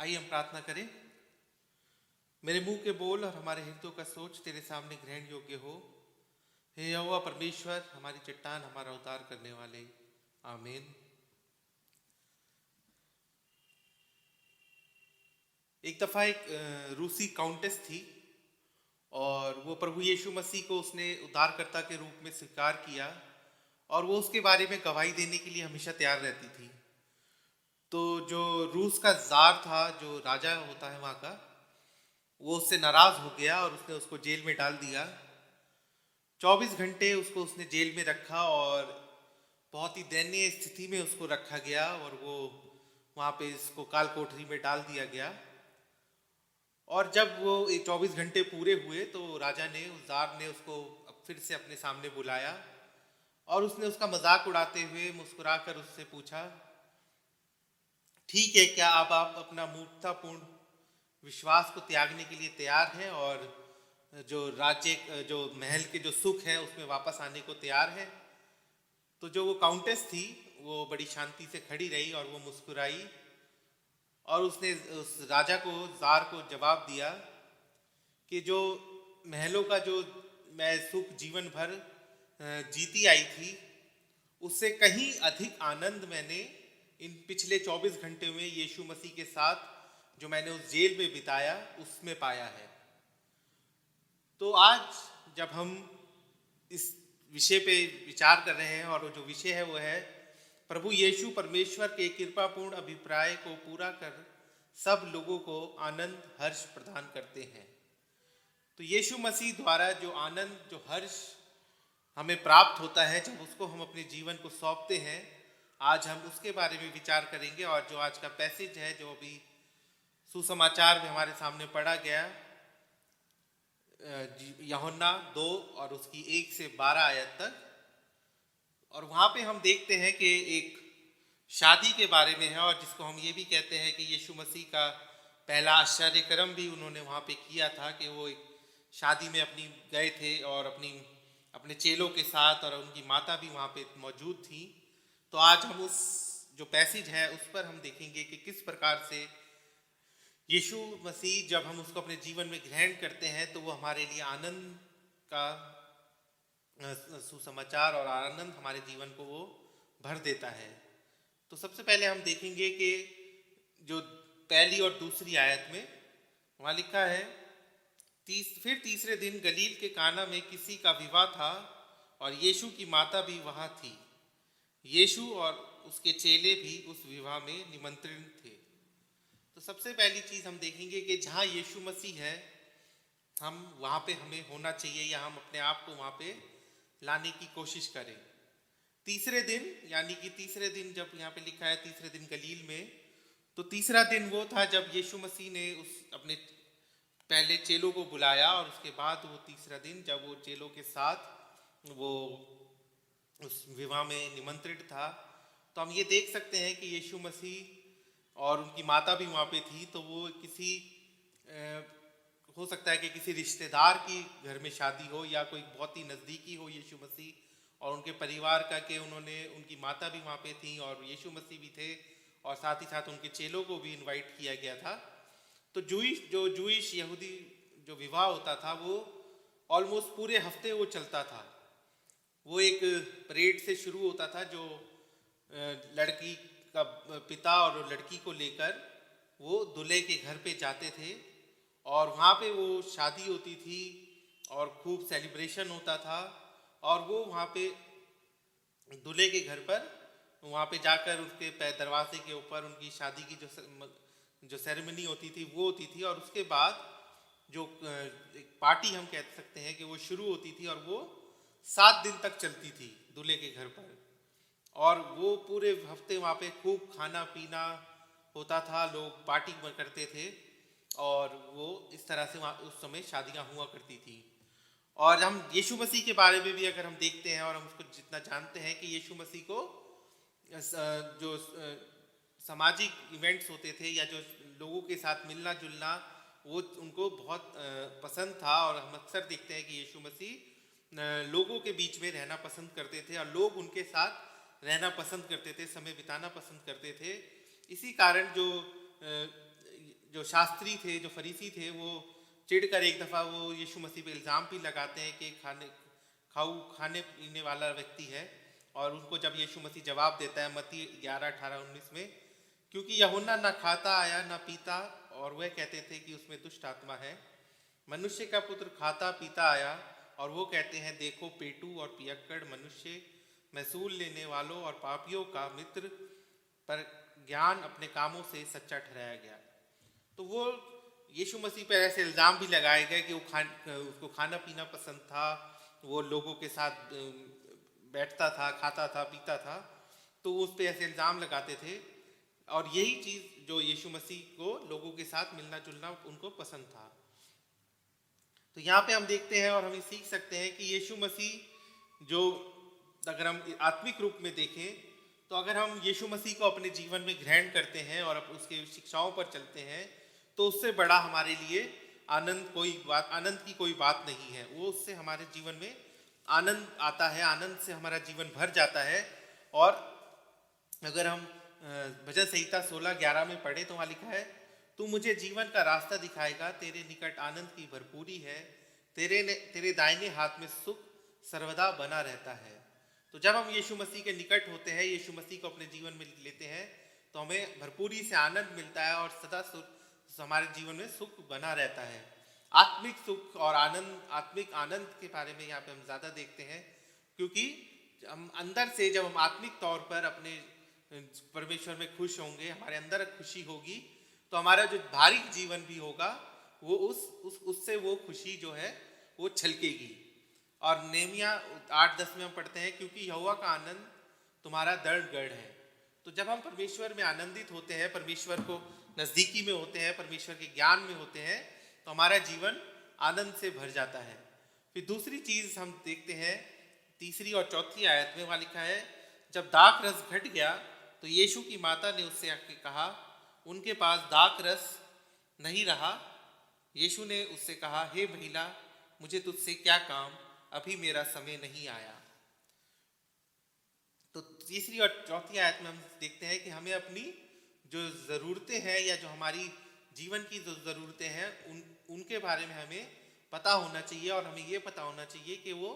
आइए हम प्रार्थना करें। मेरे मुंह के बोल और हमारे हृदयों का सोच तेरे सामने ग्रहण योग्य हो। हे यहोवा परमेश्वर, हमारी चट्टान, हमारा उद्धार करने वाले, आमीन। एक दफ़ा एक रूसी काउंटेस थी और वो प्रभु यीशु मसीह को उसने उद्धारकर्ता के रूप में स्वीकार किया और वो उसके बारे में गवाही देने के लिए हमेशा तैयार रहती थी। तो जो रूस का जार था, जो राजा होता है वहाँ का, वो उससे नाराज हो गया और उसने उसको जेल में डाल दिया। 24 घंटे उसको उसने जेल में रखा और बहुत ही दयनीय स्थिति में उसको रखा गया और वो वहाँ पे इसको काल कोठरी में डाल दिया गया। और जब वो 24 घंटे पूरे हुए तो राजा ने, उस जार ने उसको फिर से अपने सामने बुलाया और उसने उसका मजाक उड़ाते हुए मुस्कुराकर उससे पूछा, ठीक है, क्या अब आप अपना मूर्खतापूर्ण विश्वास को त्यागने के लिए तैयार हैं और जो राज्य, जो महल के जो सुख है उसमें वापस आने को तैयार है? तो जो वो काउंटेस थी वो बड़ी शांति से खड़ी रही और वो मुस्कुराई और उसने उस राजा को, जार को जवाब दिया कि जो महलों का जो मैं सुख जीवन भर जीती आई थी, उससे कहीं अधिक आनंद मैंने इन पिछले 24 घंटे में यीशु मसीह के साथ जो मैंने उस जेल में बिताया उसमें पाया है। तो आज जब हम इस विषय पे विचार कर रहे हैं और जो विषय है वो है प्रभु यीशु परमेश्वर के कृपापूर्ण अभिप्राय को पूरा कर सब लोगों को आनंद हर्ष प्रदान करते हैं। तो यीशु मसीह द्वारा जो आनंद, जो हर्ष हमें प्राप्त होता है जब उसको हम अपने जीवन को सौंपते हैं, आज हम उसके बारे में विचार करेंगे। और जो आज का पैसेज है, जो अभी सुसमाचार में हमारे सामने पढ़ा गया, यूहन्ना 2 और उसकी 1 से 12 आयत तक, और वहाँ पे हम देखते हैं कि एक शादी के बारे में है और जिसको हम ये भी कहते हैं कि यीशु मसीह का पहला आश्चर्य कर्म भी उन्होंने वहाँ पे किया था कि वो एक शादी में अपनी गए थे और अपने चेलों के साथ, और उनकी माता भी वहाँ पे मौजूद थी। तो आज हम उस जो पैसेज है उस पर हम देखेंगे कि किस प्रकार से यीशु मसीह, जब हम उसको अपने जीवन में ग्रहण करते हैं तो वो हमारे लिए आनंद का सुसमाचार और आनंद हमारे जीवन को वो भर देता है। तो सबसे पहले हम देखेंगे कि जो पहली और दूसरी आयत में वहाँ लिखा है, फिर तीसरे दिन गलील के काना में किसी का विवाह था और यीशु की माता भी वहाँ थी। यीशु और उसके चेले भी उस विवाह में निमंत्रित थे। तो सबसे पहली चीज हम देखेंगे कि जहाँ यीशु मसीह है, हम वहाँ पे हमें होना चाहिए या हम अपने आप को वहाँ पे लाने की कोशिश करें। तीसरे दिन, यानी कि तीसरे दिन, जब यहाँ पे लिखा है तीसरे दिन गलील में, तो तीसरा दिन वो था जब यीशु मसीह ने उस अपने पहले चेलों को बुलाया और उसके बाद वो तीसरा दिन जब वो चेलों के साथ वो उस विवाह में निमंत्रित था। तो हम ये देख सकते हैं कि यीशु मसीह और उनकी माता भी वहाँ पे थी। तो वो किसी हो सकता है कि किसी रिश्तेदार की घर में शादी हो या कोई बहुत ही नज़दीकी हो यीशु मसीह और उनके परिवार का, कि उन्होंने, उनकी माता भी वहाँ पे थी और यीशु मसीह भी थे और साथ ही साथ उनके चेलों को भी इनवाइट किया गया था। तो जूइश यहूदी जो विवाह होता था वो ऑलमोस्ट पूरे हफ्ते वो चलता था। वो एक परेड से शुरू होता था जो लड़की का पिता और लड़की को लेकर वो दूल्हे के घर पे जाते थे और वहाँ पे वो शादी होती थी और खूब सेलिब्रेशन होता था। और वो वहाँ पे दूल्हे के घर पर, वहाँ पे जाकर उसके दरवाजे के ऊपर उनकी शादी की जो सेरेमनी होती थी वो होती थी। और उसके बाद जो एक पार्टी हम कह सकते हैं कि वो शुरू होती थी और वो 7 दिन तक चलती थी दूल्हे के घर पर। और वो पूरे हफ्ते वहाँ पे खूब खाना पीना होता था, लोग पार्टी करते थे और वो इस तरह से वहाँ उस समय शादियाँ हुआ करती थी। और हम यीशु मसीह के बारे में भी अगर हम देखते हैं और हम उसको जितना जानते हैं कि यीशु मसीह को जो सामाजिक इवेंट्स होते थे या जो लोगों के साथ मिलना जुलना, वो उनको बहुत पसंद था। और हम अक्सर देखते हैं कि यीशु मसीह लोगों के बीच में रहना पसंद करते थे और लोग उनके साथ रहना पसंद करते थे, समय बिताना पसंद करते थे। इसी कारण जो जो शास्त्री थे, जो फरीसी थे, वो चिढ़कर एक दफ़ा वो यीशु मसीह पे इल्ज़ाम भी लगाते हैं कि खाने पीने वाला व्यक्ति है। और उनको जब यीशु मसीह जवाब देता है मत्ती 11:18-19 में, क्योंकि यूहन्ना ना खाता आया ना पीता, और वह कहते थे कि उसमें दुष्ट आत्मा है। मनुष्य का पुत्र खाता पीता आया, और वो कहते हैं देखो पेटू और पियक्कड़ मनुष्य, महसूल लेने वालों और पापियों का मित्र, पर ज्ञान अपने कामों से सच्चा ठहराया गया। तो वो यीशु मसीह पर ऐसे इल्ज़ाम भी लगाए गए कि उसको खाना पीना पसंद था, वो लोगों के साथ बैठता था, खाता था, पीता था, तो उस पर ऐसे इल्ज़ाम लगाते थे। और यही चीज़ जो यीशु मसीह को लोगों के साथ मिलना जुलना उनको पसंद था। तो यहाँ पे हम देखते हैं और हम सीख सकते हैं कि यीशु मसीह जो, अगर हम आत्मिक रूप में देखें, तो अगर हम यीशु मसीह को अपने जीवन में ग्रहण करते हैं और उसके शिक्षाओं पर चलते हैं, तो उससे बड़ा हमारे लिए आनंद की कोई बात नहीं है। वो उससे हमारे जीवन में आनंद आता है, आनंद से हमारा जीवन भर जाता है। और अगर हम भजन संहिता 16:11 में पढ़े तो वहाँ लिखा है, तू मुझे जीवन का रास्ता दिखाएगा, तेरे निकट आनंद की भरपूरी है, तेरे दाहिने हाथ में सुख सर्वदा बना रहता है। तो जब हम यीशु मसीह के निकट होते हैं, यीशु मसीह को अपने जीवन में लेते हैं, तो हमें भरपूरी से आनंद मिलता है और सदा हमारे जीवन में सुख बना रहता है। आत्मिक सुख और आत्मिक आनंद के बारे में यहाँ पे हम ज़्यादा देखते हैं, क्योंकि हम अंदर से जब हम आत्मिक तौर पर अपने परमेश्वर में खुश होंगे, हमारे अंदर खुशी होगी, तो हमारा जो भारी जीवन भी होगा वो उससे वो खुशी जो है वो छलकेगी। और नेमिया 8:10 में हम पढ़ते हैं, क्योंकि यहोवा का आनंद तुम्हारा दृढ़ है। तो जब हम परमेश्वर में आनंदित होते हैं, परमेश्वर को नज़दीकी में होते हैं, परमेश्वर के ज्ञान में होते हैं, तो हमारा जीवन आनंद से भर जाता है। फिर दूसरी चीज़ हम देखते हैं 3 और 4 आयत में, वहाँ लिखा है, जब दाख रस घट गया तो यीशु की माता ने उससे आके कहा, उनके पास दाख रस नहीं रहा। यीशु ने उससे कहा, हे महिला, मुझे तुझसे क्या काम, अभी मेरा समय नहीं आया। तो 3 और 4 आयत में हम देखते हैं कि हमें अपनी जो ज़रूरतें हैं या जो हमारी जीवन की जो ज़रूरतें हैं उनके बारे में हमें पता होना चाहिए, और हमें ये पता होना चाहिए कि वो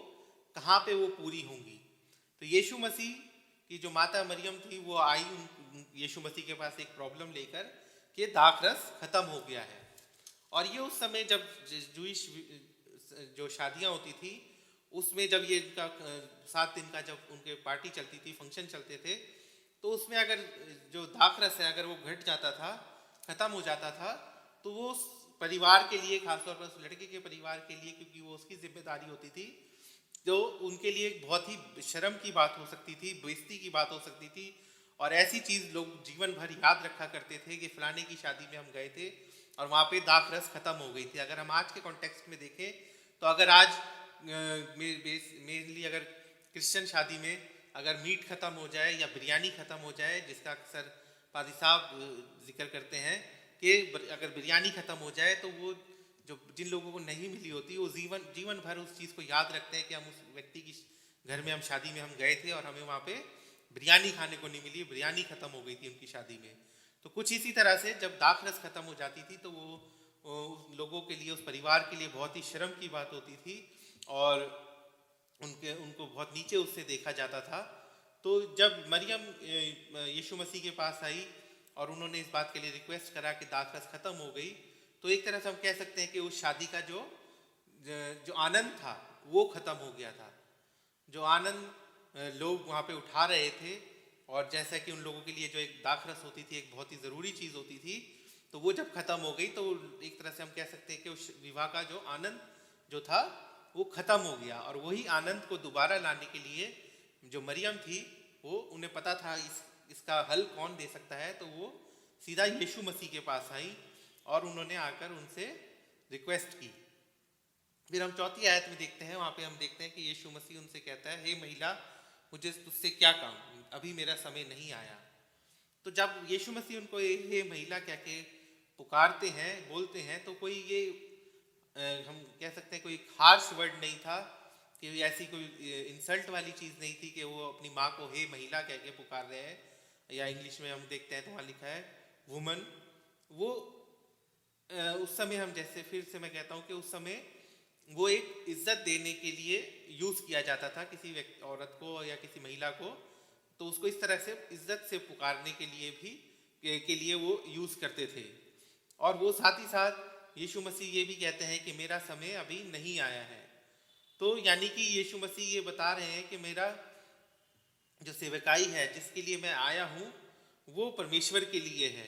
कहाँ पे वो पूरी होंगी। तो यीशु मसीह की जो माता मरियम थी, वो आई यीशु मसीह के पास एक प्रॉब्लम लेकर कि दाख रस ख़त्म हो गया है। और ये उस समय जब जूइश जो शादियाँ होती थी, उसमें जब ये इनका 7 दिन का जब उनके पार्टी चलती थी, फंक्शन चलते थे, तो उसमें अगर जो दाख रस है अगर वो घट जाता था, ख़त्म हो जाता था, तो वो परिवार के लिए, खासतौर पर उस लड़के के परिवार के लिए, क्योंकि वो उसकी जिम्मेदारी होती थी, तो उनके लिए एक बहुत ही शर्म की बात हो सकती थी, बेइज्जती की बात हो सकती थी। और ऐसी चीज़ लोग जीवन भर याद रखा करते थे कि फलाने की शादी में हम गए थे और वहाँ पे दाख रस ख़त्म हो गई थी। अगर हम आज के कॉन्टेक्स्ट में देखें, तो अगर आज मेनली अगर क्रिश्चियन शादी में अगर मीट ख़त्म हो जाए या बिरयानी ख़त्म हो जाए, जिसका अक्सर पादी साहब जिक्र करते हैं कि अगर बिरयानी ख़त्म हो जाए, तो वो जो जिन लोगों को नहीं मिली होती, वो जीवन भर उस चीज़ को याद रखते हैं कि हम उस व्यक्ति की घर में, हम शादी में हम गए थे और हमें वहाँ पे बिरयानी खाने को नहीं मिली, बिरयानी ख़त्म हो गई थी उनकी शादी में। तो कुछ इसी तरह से जब दाख रस ख़त्म हो जाती थी, तो वो लोगों के लिए, उस परिवार के लिए बहुत ही शर्म की बात होती थी और उनको बहुत नीचे उससे देखा जाता था। तो जब मरियम यीशु मसीह के पास आई और उन्होंने इस बात के लिए रिक्वेस्ट करा कि दाख रस ख़त्म हो गई, तो एक तरह से हम कह सकते हैं कि उस शादी का जो आनंद था वो ख़त्म हो गया था। जो आनंद लोग वहाँ पे उठा रहे थे, और जैसा कि उन लोगों के लिए जो एक दाख रस होती थी, एक बहुत ही ज़रूरी चीज़ होती थी, तो वो जब ख़त्म हो गई, तो एक तरह से हम कह सकते हैं कि उस विवाह का जो आनंद जो था वो ख़त्म हो गया। और वही आनंद को दोबारा लाने के लिए जो मरियम थी, वो उन्हें पता था इसका हल कौन दे सकता है, तो वो सीधा यीशु मसीह के पास आई और उन्होंने आकर उनसे रिक्वेस्ट की। फिर हम 4 आयत में देखते हैं, वहाँ पे हम देखते हैं कि यीशु मसीह उनसे कहता है, हे महिला, मुझे तुझसे क्या काम, अभी मेरा समय नहीं आया। तो जब यीशु मसीह उनको हे महिला कह के पुकारते हैं, बोलते हैं, तो कोई ये हम कह सकते हैं कोई हार्श वर्ड नहीं था, कि ऐसी कोई इंसल्ट वाली चीज़ नहीं थी कि वो अपनी माँ को हे महिला कह के पुकार रहे हैं। या इंग्लिश में हम देखते हैं तो वहाँ लिखा है वुमन। वो उस समय हम जैसे फिर से मैं कहता हूँ कि उस समय वो एक इज्जत देने के लिए यूज किया जाता था किसी व्यक्ति औरत को या किसी महिला को, तो उसको इस तरह से इज्जत से पुकारने के लिए भी के लिए वो यूज करते थे। और वो साथ ही साथ यीशु मसीह ये भी कहते हैं कि मेरा समय अभी नहीं आया है। तो यानी कि यीशु मसीह ये बता रहे हैं कि मेरा जो सेवकाई है जिसके लिए मैं आया हूँ वो परमेश्वर के लिए है,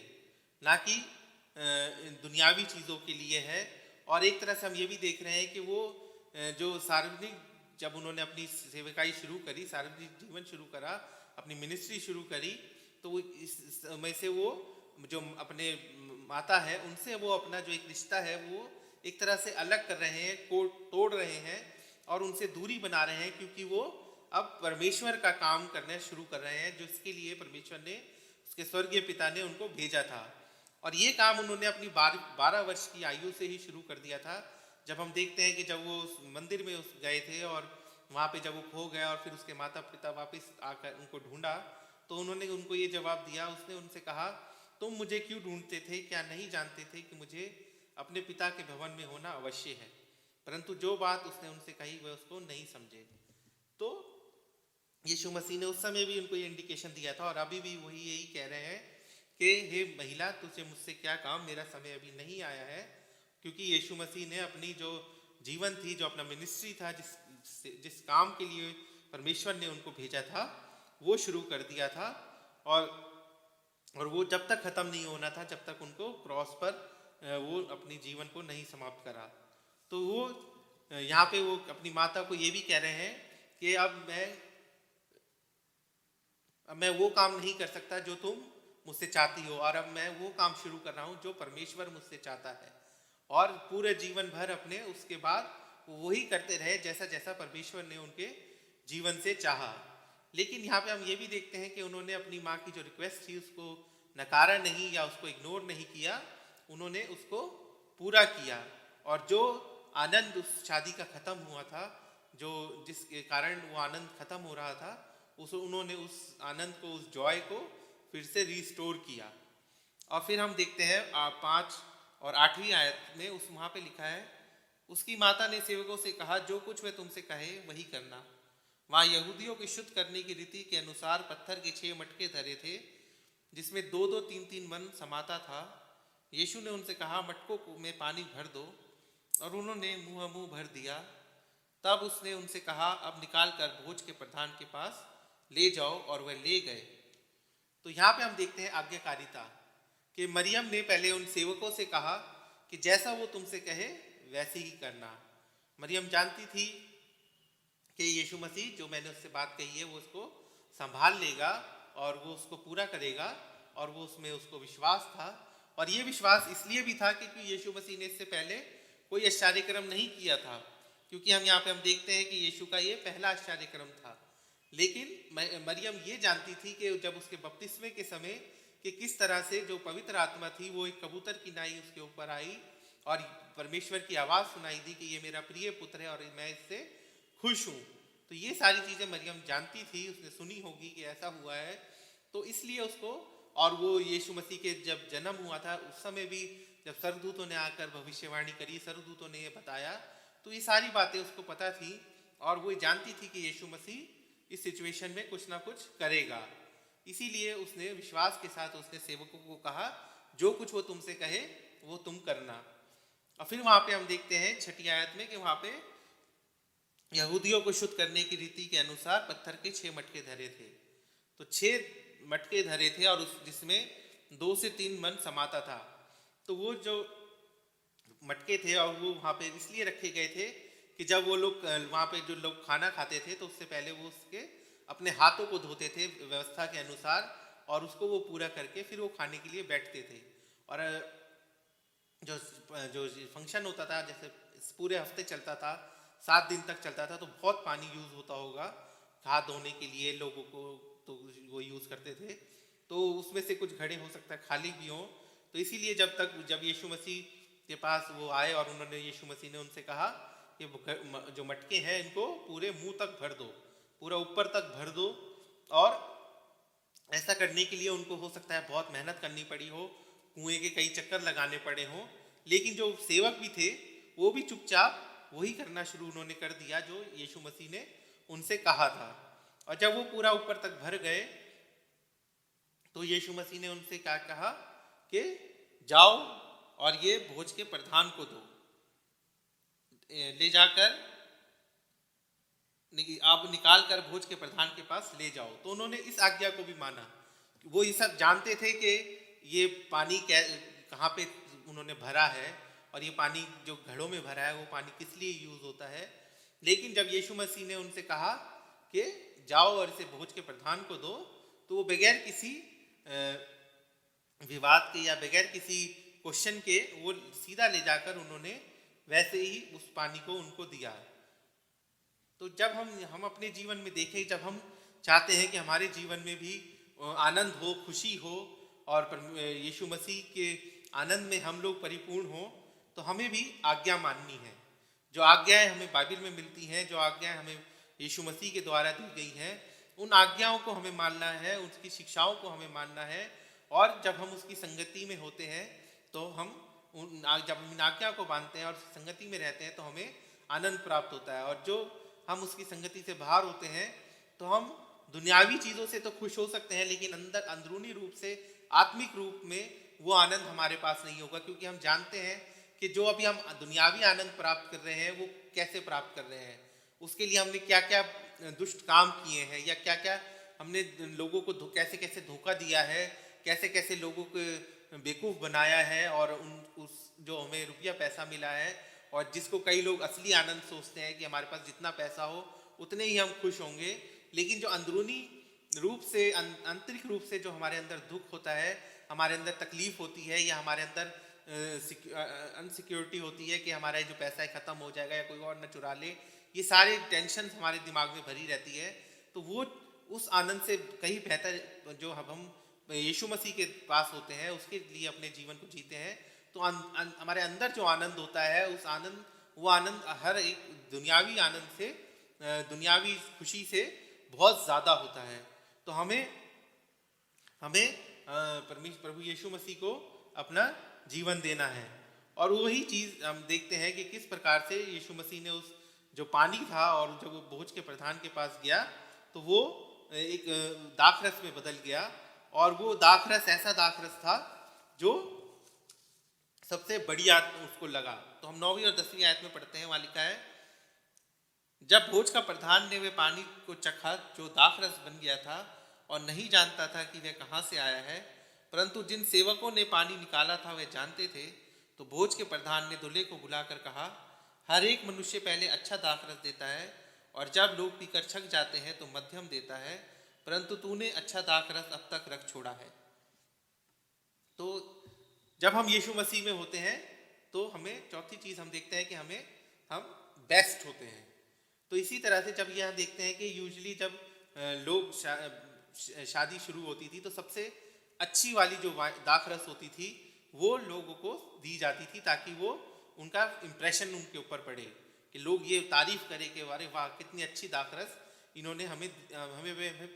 ना कि दुनियावी चीज़ों के लिए है। और एक तरह से हम ये भी देख रहे हैं कि वो जो सार्वजनिक जब उन्होंने अपनी सेवकाई शुरू करी, सार्वजनिक जीवन शुरू करा, अपनी मिनिस्ट्री शुरू करी, तो वो इस समय से वो जो अपने माता है उनसे वो अपना जो एक रिश्ता है वो एक तरह से अलग कर रहे हैं, को तोड़ रहे हैं और उनसे दूरी बना रहे हैं, क्योंकि वो अब परमेश्वर का काम करना शुरू कर रहे हैं जिसके लिए परमेश्वर ने, उसके स्वर्गीय पिता ने उनको भेजा था। और ये काम उन्होंने अपनी 12 वर्ष की आयु से ही शुरू कर दिया था। जब हम देखते हैं कि जब वो उस मंदिर में गए थे और वहाँ पे जब वो खो गया और फिर उसके माता पिता वापस आकर उनको ढूंढा, तो उन्होंने उनको ये जवाब दिया, उसने उनसे कहा, तुम मुझे क्यों ढूंढते थे? क्या नहीं जानते थे कि मुझे अपने पिता के भवन में होना अवश्य है? परंतु जो बात उसने उनसे कही वह उसको नहीं समझे। तो यीशु मसीह ने उस समय भी उनको ये इंडिकेशन दिया था और अभी भी वही यही कह रहे हैं कि हे महिला, तुझे मुझसे क्या काम, मेरा समय अभी नहीं आया है। क्योंकि यीशु मसीह ने अपनी जो जीवन थी, जो अपना मिनिस्ट्री था, जिस काम के लिए परमेश्वर ने उनको भेजा था वो शुरू कर दिया था। और वो जब तक खत्म नहीं होना था, जब तक उनको क्रॉस पर वो अपनी जीवन को नहीं समाप्त करा। तो वो यहाँ पे वो अपनी माता को ये भी कह रहे हैं कि अब मैं वो काम नहीं कर सकता जो तुम मुझसे चाहती हो, और अब मैं वो काम शुरू कर रहा हूँ जो परमेश्वर मुझसे चाहता है। और पूरे जीवन भर अपने उसके बाद वही करते रहे जैसा जैसा परमेश्वर ने उनके जीवन से चाहा। लेकिन यहाँ पे हम ये भी देखते हैं कि उन्होंने अपनी माँ की जो रिक्वेस्ट थी उसको नकारा नहीं या उसको इग्नोर नहीं किया, उन्होंने उसको पूरा किया। और जो आनंद उस शादी का खत्म हुआ था, जो जिसके कारण वो आनंद खत्म हो रहा था, उन्होंने उस आनंद को, उस जॉय को फिर से रिस्टोर किया। और फिर हम देखते हैं 5 और 8वीं आयत में वहाँ पे लिखा है, उसकी माता ने सेवकों से कहा, जो कुछ वह तुमसे कहे वही करना। वहाँ यहूदियों की शुद्ध करने की रीति के अनुसार पत्थर के 6 मटके धरे थे जिसमें 2-2 3-3 मन समाता था। यीशु ने उनसे कहा, मटकों में पानी भर दो, और उन्होंने मुंह भर दिया। तब उसने उनसे कहा, अब निकाल कर भोज के प्रधान के पास ले जाओ, और वह ले गए। तो यहाँ पे हम देखते हैं आज्ञाकारिता कि मरियम ने पहले उन सेवकों से कहा कि जैसा वो तुमसे कहे वैसे ही करना। मरियम जानती थी कि यीशु मसीह जो मैंने उससे बात कही है वो उसको संभाल लेगा और वो उसको पूरा करेगा, और वो उसमें उसको विश्वास था। और ये विश्वास इसलिए भी था क्योंकि यीशु मसीह ने इससे पहले कोई आश्चर्यक्रम नहीं किया था, क्योंकि हम यहाँ पे हम देखते हैं कि यीशु का ये पहला आश्चर्यक्रम था। लेकिन मरियम ये जानती थी कि जब उसके बपतिस्मे के समय कि किस तरह से जो पवित्र आत्मा थी वो एक कबूतर की नाई उसके ऊपर आई और परमेश्वर की आवाज़ सुनाई दी कि ये मेरा प्रिय पुत्र है और मैं इससे खुश हूँ। तो ये सारी चीज़ें मरियम जानती थी, उसने सुनी होगी कि ऐसा हुआ है। तो इसलिए उसको, और वो यीशु मसीह के जब जन्म हुआ था उस समय भी जब सर्वदूतों ने आकर भविष्यवाणी करी, सर्वदूतों ने ये बताया, तो ये सारी बातें उसको पता थी और वो जानती थी कि यीशु मसीह इस सिचुएशन में कुछ ना कुछ करेगा। इसीलिए उसने विश्वास के साथ उसने सेवकों को कहा, जो कुछ वो तुमसे कहे वो तुम करना। और फिर वहाँ पे हम देखते हैं 6ठी आयत में कि वहाँ पे यहूदियों को शुद्ध करने की रीति के अनुसार पत्थर के 6 मटके धरे थे। तो 6 मटके धरे थे और जिसमें 2 से 3 मन समाता था। तो वो जो मटके थे और वो वहाँ पे इसलिए रखे गए थे कि जब वो लोग वहाँ पे जो लोग खाना खाते थे तो उससे पहले वो उसके अपने हाथों को धोते थे व्यवस्था के अनुसार, और उसको वो पूरा करके फिर वो खाने के लिए बैठते थे। और जो जो फंक्शन होता था, जैसे पूरे हफ्ते चलता था, 7 दिन तक चलता था, तो बहुत पानी यूज़ होता होगा हाथ धोने के लिए लोगों को, तो वो यूज़ करते थे। तो उसमें से कुछ घड़े हो सकता है खाली भी हों। तो इसीलिए जब यीशु मसीह के पास वो आए और उन्होंने, यीशु मसीह ने उनसे कहा कि जो मटके हैं इनको पूरे मुंह तक भर दो, पूरा ऊपर तक भर दो। और ऐसा करने के लिए उनको हो सकता है बहुत मेहनत करनी पड़ी हो, कुएं के कई चक्कर लगाने पड़े हों, लेकिन जो सेवक भी थे वो भी चुपचाप वही करना शुरू उन्होंने कर दिया जो यीशु मसीह ने उनसे कहा था। और जब वो पूरा ऊपर तक भर गए तो यीशु मसीह ने उनसे क्या कहा कि जाओ और ये भोज के प्रधान को दो, ले जाकर आप निकाल कर भोज के प्रधान के पास ले जाओ। तो उन्होंने इस आज्ञा को भी माना। वो ये सब जानते थे कि ये पानी कहाँ पे उन्होंने भरा है और ये पानी जो घड़ों में भरा है वो पानी किस लिए यूज होता है। लेकिन जब यीशु मसीह ने उनसे कहा कि जाओ और इसे भोज के प्रधान को दो, तो वो बगैर किसी विवाद के या बगैर किसी क्वेश्चन के वो सीधा ले जाकर उन्होंने वैसे ही उस पानी को उनको दिया। तो जब हम अपने जीवन में देखें, जब हम चाहते हैं कि हमारे जीवन में भी आनंद हो, खुशी हो और यीशु मसीह के आनंद में हम लोग परिपूर्ण हो, तो हमें भी आज्ञा माननी है। जो आज्ञाएं हमें बाइबल में मिलती हैं, जो आज्ञाएं हमें यीशु मसीह के द्वारा दी गई हैं, उन आज्ञाओं को हमें मानना है, उसकी शिक्षाओं को हमें मानना है। और जब हम उसकी संगति में होते हैं तो हम जब हम इन आज्ञा को मानते हैं और संगति में रहते हैं तो हमें आनंद प्राप्त होता है। और जो हम उसकी संगति से बाहर होते हैं तो हम दुनियावी चीज़ों से तो खुश हो सकते हैं, लेकिन अंदरूनी रूप से, आत्मिक रूप में वो आनंद हमारे पास नहीं होगा, क्योंकि हम जानते हैं कि जो अभी हम दुनियावी आनंद प्राप्त कर रहे हैं वो कैसे प्राप्त कर रहे हैं। उसके लिए हमने क्या क्या दुष्ट काम किए हैं या क्या क्या हमने लोगों को कैसे कैसे धोखा दिया है, कैसे कैसे लोगों को बेवकूफ़ बनाया है। और उस जो हमें रुपया पैसा मिला है और जिसको कई लोग असली आनंद सोचते हैं कि हमारे पास जितना पैसा हो उतने ही हम खुश होंगे, लेकिन जो अंदरूनी रूप से, आंतरिक रूप से जो हमारे अंदर दुख होता है, हमारे अंदर तकलीफ होती है या हमारे अंदर अनसिक्योरिटी होती है कि हमारा जो पैसा है ख़त्म हो जाएगा या कोई और न चुरा ले, ये सारे टेंशन हमारे दिमाग में भरी रहती है। तो वो उस आनंद से कहीं बेहतर जो हम यीशु मसीह के पास होते हैं उसके लिए अपने जीवन को जीते हैं, तो हमारे अंदर जो आनंद होता है वो आनंद हर एक दुनियावी आनंद से, दुनियावी खुशी से बहुत ज़्यादा होता है। तो हमें प्रभु यीशु मसीह को अपना जीवन देना है। और वही चीज़ हम देखते हैं कि किस प्रकार से यीशु मसीह ने उस जो पानी था और जब वो भोज के प्रधान के पास गया तो वो एक दाखरस में बदल गया। और वो दाखरस ऐसा दाखरस था जो सबसे बढ़िया उसको लगा। तो हम 9वीं और 10वीं आयत में पढ़ते हैं, वहाँ लिखा है, जब भोज का प्रधान ने वे पानी को चखा जो दाखरस बन गया था और नहीं जानता था कि वह कहाँ से आया है, परंतु जिन सेवकों ने पानी निकाला था वे जानते थे, तो भोज के प्रधान ने दूल्हे को बुलाकर कहा, हर एक मनुष्य पहले अच्छा दाखरस देता है और जब लोग पीकर छक जाते हैं तो मध्यम देता है, परंतु तूने अच्छा दाखरस अब तक रख छोड़ा है। तो जब हम यीशु मसीह में होते हैं तो हमें चौथी चीज़ हम देखते हैं कि हम बेस्ट होते हैं। तो इसी तरह से जब यह देखते हैं कि यूजुअली जब लोग शादी शुरू होती थी तो सबसे अच्छी वाली जो दाखरस होती थी वो लोगों को दी जाती थी, ताकि वो उनका इम्प्रेशन उनके ऊपर पड़े कि लोग ये तारीफ करें कि अरे वाह कितनी अच्छी दाखरस इन्होंने हमें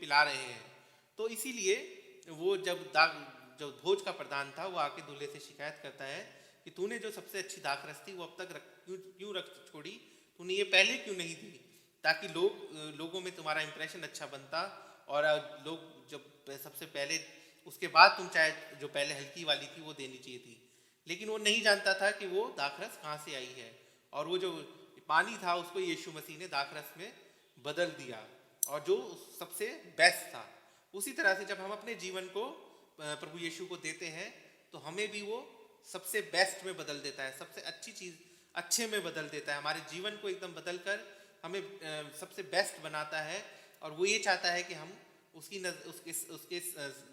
पिला रहे हैं। तो इसीलिए वो जो भोज का प्रधान था वो आके दूल्हे से शिकायत करता है कि तूने जो सबसे अच्छी दाखरस थी वो अब तक क्यों रख छोड़ी, तूने ये पहले क्यों नहीं दी, ताकि लोगों में तुम्हारा इम्प्रेशन अच्छा बनता और लोग जब सबसे पहले, उसके बाद तुम चाहे जो पहले हल्की वाली थी वो देनी चाहिए थी। लेकिन वो नहीं जानता था कि वो दाखरस कहाँ से आई है, और वो जो पानी था उसको यीशु मसीह ने दाखरस में बदल दिया और जो सबसे बेस्ट था। उसी तरह से जब हम अपने जीवन को प्रभु यीशु को देते हैं तो हमें भी वो सबसे बेस्ट में बदल देता है, सबसे अच्छी चीज़ अच्छे में बदल देता है, हमारे जीवन को एकदम बदल कर हमें सबसे बेस्ट बनाता है। और वो ये चाहता है कि हम उसके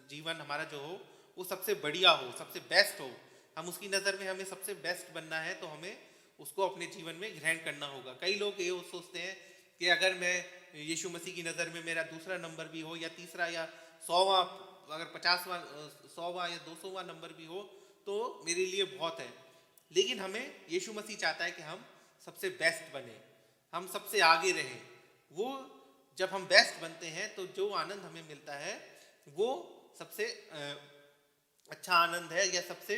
जीवन हमारा जो हो वो सबसे बढ़िया हो, सबसे बेस्ट हो। हम उसकी नज़र में हमें सबसे बेस्ट बनना है तो हमें उसको अपने जीवन में ग्रहण करना होगा। कई लोग ये सोचते हैं कि अगर मैं यीशु मसीह की नज़र में मेरा दूसरा नंबर भी हो या तीसरा या 100वां, अगर 50वां 100वां या 200वां नंबर भी हो तो मेरे लिए बहुत है। लेकिन हमें यीशु मसीह चाहता है कि हम सबसे बेस्ट बने, हम सबसे आगे रहें। वो जब हम बेस्ट बनते हैं तो जो आनंद हमें मिलता है वो सबसे अच्छा आनंद है या सबसे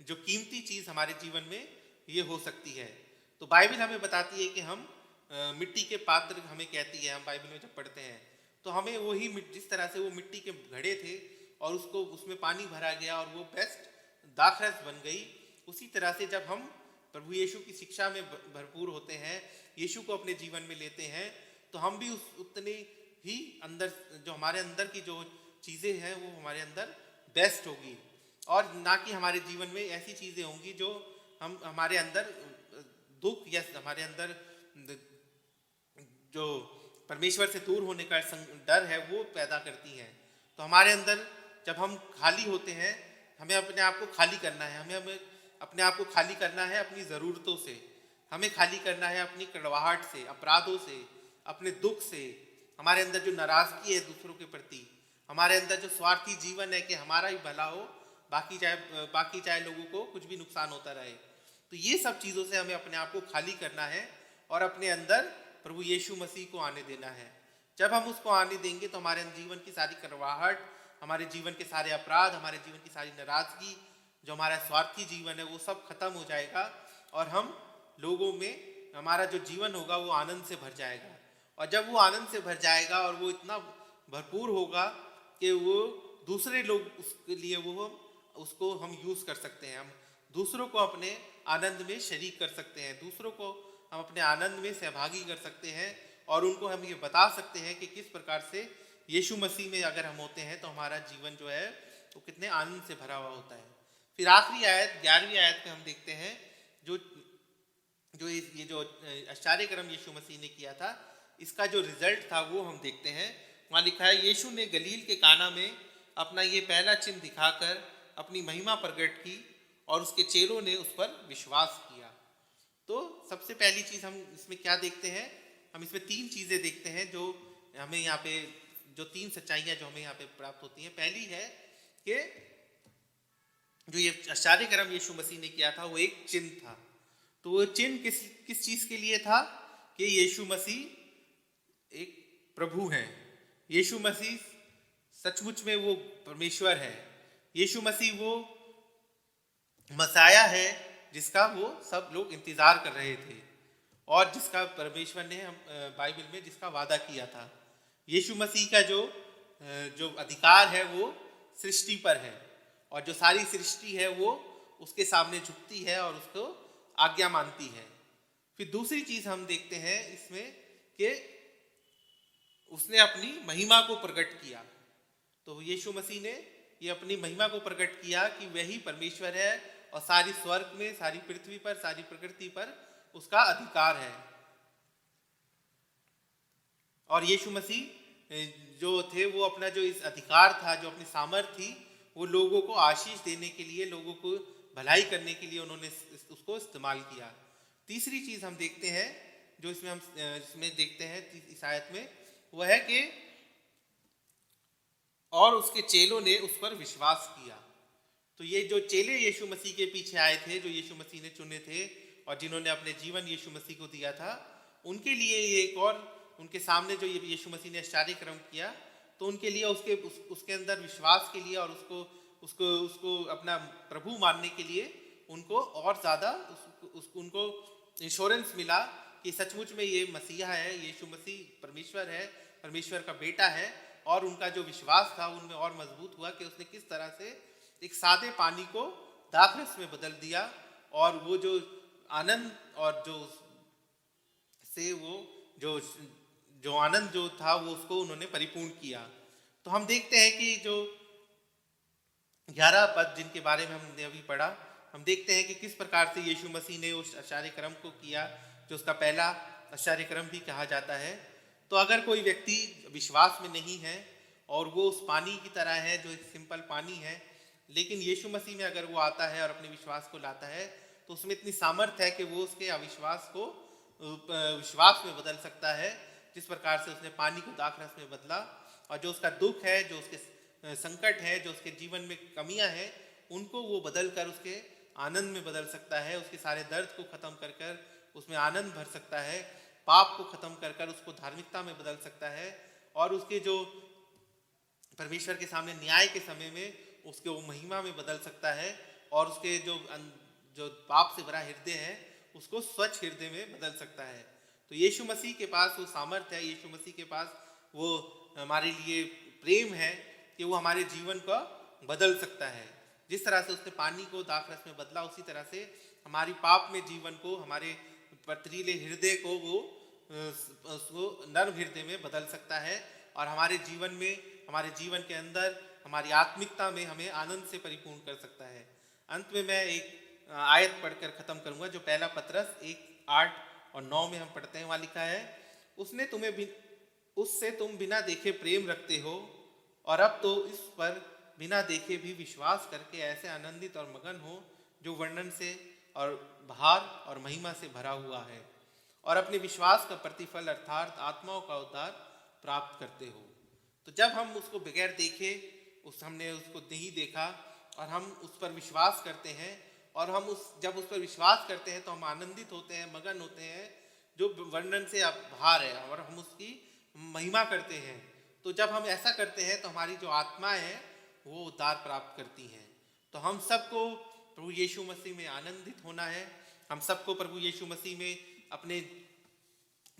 जो कीमती चीज़ हमारे जीवन में ये हो सकती है। तो बाइबल हमें बताती है कि हम मिट्टी के पात्र हमें कहती है, हम बाइबल में जब पढ़ते हैं तो हमें वही जिस तरह से वो मिट्टी के घड़े थे और उसको उसमें पानी भरा गया और वो बेस्ट दाखरस बन गई, उसी तरह से जब हम प्रभु यीशु की शिक्षा में भरपूर होते हैं, यीशु को अपने जीवन में लेते हैं, तो हम भी उस उतने ही अंदर जो हमारे अंदर की जो चीज़ें हैं वो हमारे अंदर बेस्ट होगी, और ना कि हमारे जीवन में ऐसी चीज़ें होंगी जो हम हमारे अंदर दुख या हमारे अंदर जो परमेश्वर से दूर होने का डर है वो पैदा करती हैं। तो हमारे अंदर जब हम खाली होते हैं, हमें अपने आप को खाली करना है, हमें अपने आप को खाली करना है अपनी ज़रूरतों से, हमें खाली करना है अपनी कड़वाहट से, अपराधों से, अपने दुख से, हमारे अंदर जो नाराज़गी है दूसरों के प्रति, हमारे अंदर जो स्वार्थी जीवन है कि हमारा ही भला हो, बाकी चाहे लोगों को कुछ भी नुकसान होता रहे। तो ये सब चीज़ों से हमें अपने आप को खाली करना है और अपने अंदर प्रभु यीशु मसीह को आने देना है। जब हम उसको आने देंगे तो हमारे जीवन की सारी करवाहट, हमारे जीवन के सारे अपराध, हमारे जीवन की सारी नाराज़गी, जो हमारा स्वार्थी जीवन है वो सब खत्म हो जाएगा और हम लोगों में हमारा जो जीवन होगा वो आनंद से भर जाएगा। और जब वो आनंद से भर जाएगा और वो इतना भरपूर होगा कि वो दूसरे लोग उसके लिए वो उसको हम यूज़ कर सकते हैं, हम दूसरों को अपने आनंद में शरीक कर सकते हैं, दूसरों को हम अपने आनंद में सहभागी कर सकते हैं और उनको हम ये बता सकते हैं कि किस प्रकार से यीशु मसीह में अगर हम होते हैं तो हमारा जीवन जो है वो कितने आनंद से भरा हुआ होता है। फिर आखिरी आयत 11वीं आयत में हम देखते हैं जो जो ये जो आश्चर्य कर्म यीशु मसीह ने किया था, इसका जो रिजल्ट था वो हम देखते हैं। वहाँ लिखा है, यीशु ने गलील के काना में अपना ये पहला चिन्ह दिखाकर अपनी महिमा प्रकट की और उसके चेलों ने उस पर विश्वास किया। तो सबसे पहली चीज़ हम इसमें क्या देखते हैं, हम इसमें 3 चीज़ें देखते हैं जो हमें यहाँ पे, जो 3 सच्चाइयाँ जो हमें यहाँ पे प्राप्त होती हैं। पहली है कि जो ये आश्चर्य कर्म यीशु मसीह ने किया था वो एक चिन्ह था। तो वो चिन्ह किस चीज़ के लिए था कि यीशु मसीह एक प्रभु हैं, यीशु मसीह सचमुच में वो परमेश्वर है, यीशु मसीह वो मसाया है जिसका वो सब लोग इंतज़ार कर रहे थे और जिसका परमेश्वर ने हम बाइबल में जिसका वादा किया था। यीशु मसीह का जो अधिकार है वो सृष्टि पर है और जो सारी सृष्टि है वो उसके सामने झुकती है और उसको आज्ञा मानती है। फिर दूसरी चीज़ हम देखते हैं इसमें कि उसने अपनी महिमा को प्रकट किया। तो यीशु मसीह ने ये अपनी महिमा को प्रकट किया कि वही परमेश्वर है और सारी स्वर्ग में, सारी पृथ्वी पर, सारी प्रकृति पर उसका अधिकार है। और यीशु मसीह जो थे वो अपना जो इस अधिकार था, जो अपनी सामर्थ्य थी, वो लोगों को आशीष देने के लिए, लोगों को भलाई करने के लिए उन्होंने उसको इस्तेमाल किया। तीसरी चीज़ हम देखते हैं जो इसमें देखते हैं इस आयत में, वह है कि और उसके चेलों ने उस पर विश्वास किया। तो ये जो चेले यीशु मसीह के पीछे आए थे, जो यीशु मसीह ने चुने थे और जिन्होंने अपने जीवन यीशु मसीह को दिया था, उनके लिए ये एक और उनके सामने जो यीशु मसीह ने आश्चर्य कर्म किया, तो उनके लिए उसके अंदर विश्वास के लिए और उसको अपना प्रभु मानने के लिए उनको और ज़्यादा उनको इंश्योरेंस मिला कि सचमुच में ये मसीहा है, यीशु मसीह परमेश्वर है, परमेश्वर का बेटा है। और उनका जो विश्वास था उनमें और मजबूत हुआ कि उसने किस तरह से एक सादे पानी को दाखरस में बदल दिया और वो जो आनंद और जो से वो जो आनंद जो था वो उसको उन्होंने परिपूर्ण किया। तो हम देखते हैं कि जो 11 पद जिनके बारे में हमने अभी पढ़ा, हम देखते हैं कि किस प्रकार से यीशु मसीह ने उस आश्चर्य कर्म को किया जो उसका पहला आश्चर्य कर्म भी कहा जाता है। तो अगर कोई व्यक्ति विश्वास में नहीं है और वो उस पानी की तरह है जो एक सिंपल पानी है, लेकिन यीशु मसीह में अगर वो आता है और अपने विश्वास को लाता है तो उसमें इतनी सामर्थ्य है कि वो उसके अविश्वास को विश्वास में बदल सकता है, जिस प्रकार से उसने पानी को दाखरस में बदला। और जो उसका दुख है, जो उसके संकट है, जो उसके जीवन में कमियां हैं, उनको वो बदल कर उसके आनंद में बदल सकता है, उसके सारे दर्द को खत्म कर कर उसमें आनंद भर सकता है, पाप को खत्म कर कर उसको धार्मिकता में बदल सकता है और उसके जो परमेश्वर के सामने न्याय के समय में उसके वो महिमा में बदल सकता है। और उसके जो पाप से भरा हृदय है उसको स्वच्छ हृदय में बदल सकता है। तो यीशु मसीह के पास वो सामर्थ्य है, यीशु मसीह के पास वो हमारे लिए प्रेम है कि वो हमारे जीवन को बदल सकता है। जिस तरह से उसने पानी को दाखरस में बदला, उसी तरह से हमारी पाप में जीवन को, हमारे पथरीले हृदय को वो उसको नर्म हृदय में बदल सकता है और हमारे जीवन में, हमारे जीवन के अंदर, हमारी आत्मिकता में हमें आनंद से परिपूर्ण कर सकता है। अंत में मैं एक आयत पढ़कर खत्म करूंगा जो पहला पतरस 1:8 और 9 में हम पढ़ते हैं। वहाँ लिखा है, उससे तुम बिना देखे प्रेम रखते हो और अब तो इस पर बिना देखे भी विश्वास करके ऐसे आनंदित और मगन हो जो वर्णन से और भार और महिमा से भरा हुआ है, और अपने विश्वास का प्रतिफल अर्थात आत्माओं का उद्धार प्राप्त करते हो। तो जब हम उसको बगैर देखे, हमने उसको नहीं देखा और हम उस पर विश्वास करते हैं, और हम जब उस पर विश्वास करते हैं तो हम आनंदित होते हैं, मगन होते हैं, जो वर्णन से भार है, और हम उसकी महिमा करते हैं। तो जब हम ऐसा करते हैं तो हमारी जो आत्माएं हैं वो उद्धार प्राप्त करती हैं। तो हम सबको प्रभु यीशु मसीह में आनंदित होना है। हम सबको प्रभु यीशु मसीह में अपने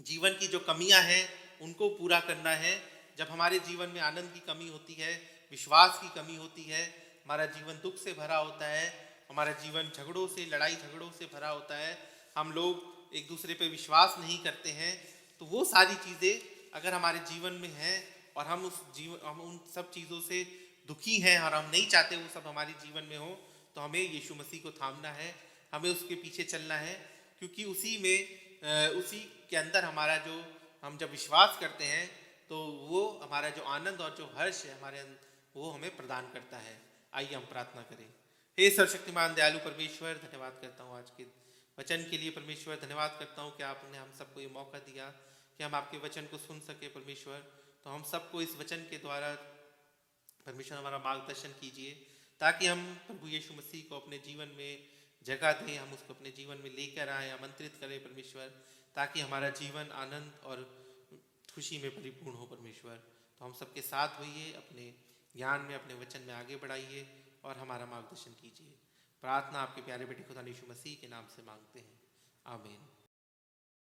जीवन की जो कमियां हैं उनको पूरा करना है। जब हमारे जीवन में आनंद की कमी होती है, विश्वास की कमी होती है, हमारा जीवन दुख से भरा होता है, हमारा जीवन झगड़ों से, लड़ाई झगड़ों से भरा होता है, हम लोग एक दूसरे पे विश्वास नहीं करते हैं, तो वो सारी चीज़ें अगर हमारे जीवन में हैं और हम उन सब चीज़ों से दुखी हैं और हम नहीं चाहते वो सब हमारे जीवन में हो, तो हमें यीशु मसीह को थामना है, हमें उसके पीछे चलना है, क्योंकि उसी के अंदर हमारा जो, हम जब विश्वास करते हैं तो वो हमारा जो आनंद और जो हर्ष है हमारे वो हमें प्रदान करता है। आइए हम प्रार्थना करें। हे सर्वशक्तिमान दयालु परमेश्वर, धन्यवाद करता हूँ आज के वचन के लिए। परमेश्वर धन्यवाद करता हूँ कि आपने हम सबको ये मौका दिया कि हम आपके वचन को सुन सके। परमेश्वर तो हम सबको इस वचन के द्वारा परमेश्वर हमारा मार्गदर्शन कीजिए, ताकि हम प्रभु यीशु मसीह को अपने जीवन में जगह दें, हम उसको अपने जीवन में लेकर आए, आमंत्रित करें परमेश्वर, ताकि हमारा जीवन आनंद और खुशी में परिपूर्ण हो। परमेश्वर तो हम सबके साथ होइए, अपने ज्ञान में, अपने वचन में आगे बढ़ाइए और हमारा मार्गदर्शन कीजिए। प्रार्थना आपके प्यारे बेटे खुदा यीशु मसीह के नाम से मांगते हैं, आमीन।